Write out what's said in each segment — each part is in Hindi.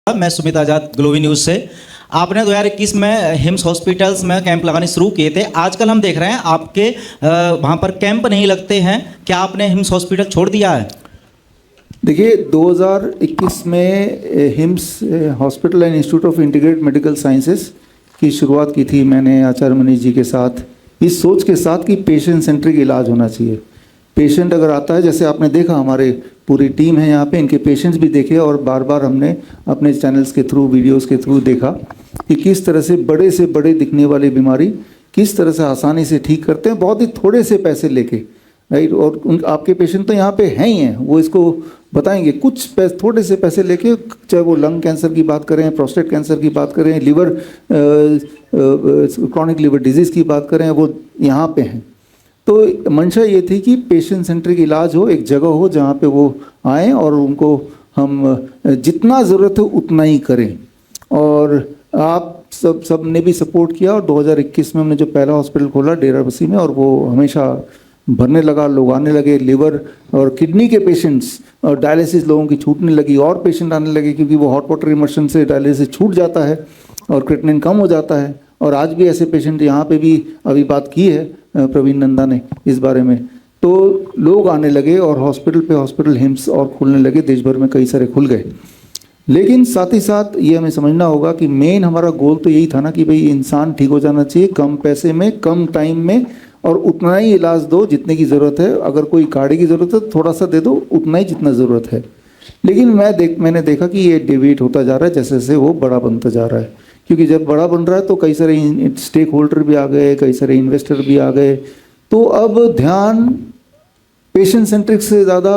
मैं सुमित आजाद ग्लोबी न्यूज़ से। आपने 2021 में हिम्स हॉस्पिटल्स में कैंप लगाने शुरू किए थे। आजकल हम देख रहे हैं आपके वहाँ पर कैंप नहीं लगते हैं। क्या आपने हिम्स हॉस्पिटल छोड़ दिया है? देखिए 2021 में hymns hospital and institute of integrated medical sciences की शुरुआत की थी मैंने आचार्य मनीष जी के साथ, इस सोच के साथ कि पेशेंट सेंट्रिक इलाज होना चाहिए। पेशेंट अगर आता है, जैसे आपने देखा हमारे पूरी टीम है यहाँ पे, इनके पेशेंट्स भी देखे और बार बार हमने अपने चैनल्स के थ्रू, वीडियोस के थ्रू देखा कि किस तरह से बड़े दिखने वाली बीमारी किस तरह से आसानी से ठीक करते हैं, बहुत ही थोड़े से पैसे लेके, राइट। और आपके पेशेंट तो यहाँ पे हैं ही हैं, वो इसको बताएंगे। कुछ थोड़े से पैसे लेके, चाहे वो लंग कैंसर की बात करें, प्रोस्टेट कैंसर की बात करें, लिवर क्रॉनिक लिवर डिजीज़ की बात करें, वो यहाँ पे हैं। तो मंशा ये थी कि पेशेंट सेंट्रिक इलाज हो, एक जगह हो जहाँ पे वो आएँ और उनको हम जितना ज़रूरत है उतना ही करें। और आप सब ने भी सपोर्ट किया और 2021 में हमने जो पहला हॉस्पिटल खोला डेराबस्सी में, और वो हमेशा भरने लगा, लोग आने लगे। लिवर और किडनी के पेशेंट्स और डायलिसिस लोगों की छूटने लगी और पेशेंट आने लगे, क्योंकि वो हॉट वाटर इमर्शन से डायलिसिस छूट जाता है और क्रिएटिनिन कम हो जाता है। और आज भी ऐसे पेशेंट यहाँ पे भी अभी बात की है प्रवीण नंदा ने इस बारे में, तो लोग आने लगे और हॉस्पिटल पे हॉस्पिटल हिम्स और खुलने लगे, देश भर में कई सारे खुल गए। लेकिन साथ ही साथ ये हमें समझना होगा कि मेन हमारा गोल तो यही था ना कि भाई इंसान ठीक हो जाना चाहिए, कम पैसे में, कम टाइम में, और उतना ही इलाज दो जितने की ज़रूरत है। अगर कोई गाड़ी की ज़रूरत है तो थोड़ा सा दे दो, उतना ही जितना ज़रूरत है। लेकिन मैंने देखा कि ये डिवेट होता जा रहा है, जैसे जैसे वो बड़ा बनता जा रहा है। क्योंकि जब बड़ा बन रहा है तो कई सारे स्टेक होल्डर भी आ गए, कई सारे इन्वेस्टर भी आ गए, तो अब ध्यान पेशेंट सेंट्रिक से ज़्यादा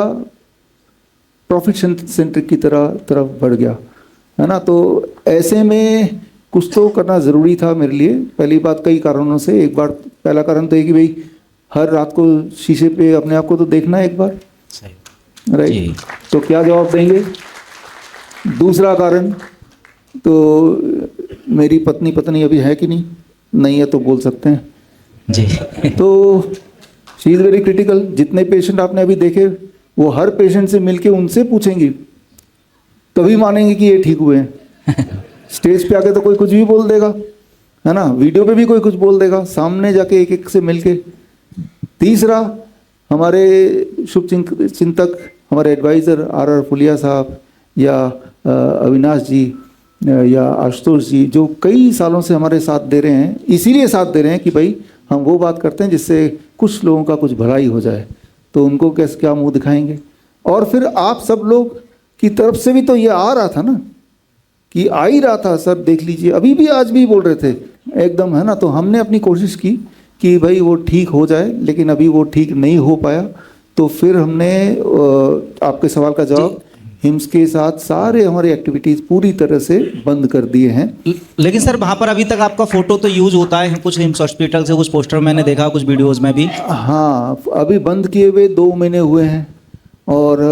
प्रॉफिट सेंट्रिक की तरफ बढ़ गया, है ना। तो ऐसे में कुछ तो करना ज़रूरी था मेरे लिए। पहली बात कई कारणों से, एक बार पहला कारण तो है कि भाई हर रात को शीशे पे अपने आप को तो देखना है एक बार, राइट। तो क्या जवाब देंगे? दूसरा कारण तो मेरी पत्नी अभी है कि नहीं है तो बोल सकते हैं जी। तो शी इज़ वेरी क्रिटिकल। जितने पेशेंट आपने अभी देखे, वो हर पेशेंट से मिलके उनसे पूछेंगी, तभी मानेंगे कि ये ठीक हुए हैं। स्टेज पे आके तो कोई कुछ भी बोल देगा, है ना, वीडियो पे भी कोई कुछ बोल देगा, सामने जाके एक एक से मिलके। तीसरा, हमारे शुभ चिंतक, हमारे एडवाइज़र आर फुलिया साहब या अविनाश जी या आशुतोष जी, जो कई सालों से हमारे साथ दे रहे हैं, इसीलिए साथ दे रहे हैं कि भाई हम वो बात करते हैं जिससे कुछ लोगों का कुछ भलाई हो जाए। तो उनको कैसे क्या मुंह दिखाएंगे? और फिर आप सब लोग की तरफ से भी तो ये आ रहा था ना, कि आ ही रहा था, सर देख लीजिए, अभी भी आज भी बोल रहे थे एकदम, है ना। तो हमने अपनी कोशिश की कि भाई वो ठीक हो जाए, लेकिन अभी वो ठीक नहीं हो पाया। तो फिर हमने आपके सवाल का जवाब, हिम्स के साथ सारे हमारी एक्टिविटीज़ पूरी तरह से बंद कर दिए हैं। लेकिन सर वहाँ पर अभी तक आपका फ़ोटो तो यूज़ होता है कुछ हिम्स हॉस्पिटल से, कुछ पोस्टर मैंने देखा, कुछ वीडियोज़ में भी। हाँ, अभी बंद किए हुए 2 महीने हुए हैं, और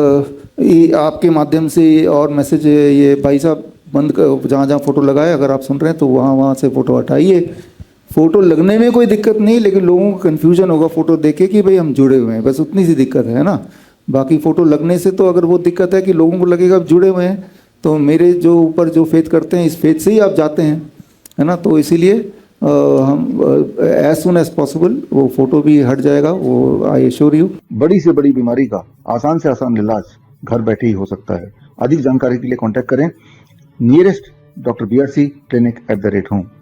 आपके माध्यम से और मैसेज, ये भाई साहब बंद कर, जहाँ फ़ोटो लगाए, अगर आप सुन रहे हैं तो वहाँ से फ़ोटो हटाइए। फ़ोटो लगने में कोई दिक्कत नहीं, लेकिन लोगों को कन्फ्यूजन होगा फ़ोटो देख के कि भाई हम जुड़े हुए हैं, बस उतनी सी दिक्कत है ना। बाकी फ़ोटो लगने से तो अगर वो दिक्कत है कि लोगों को लगेगा आप जुड़े हुए हैं, तो मेरे जो ऊपर जो फेथ करते हैं, इस फेथ से ही आप जाते हैं, है ना। तो इसीलिए हम एज सुन एज पॉसिबल वो फ़ोटो भी हट जाएगा, वो आई एश्योर यू। बड़ी से बड़ी बीमारी का आसान से आसान इलाज घर बैठे ही हो सकता है। अधिक जानकारी के लिए कांटेक्ट करें nearest doctor BRC clinic @home।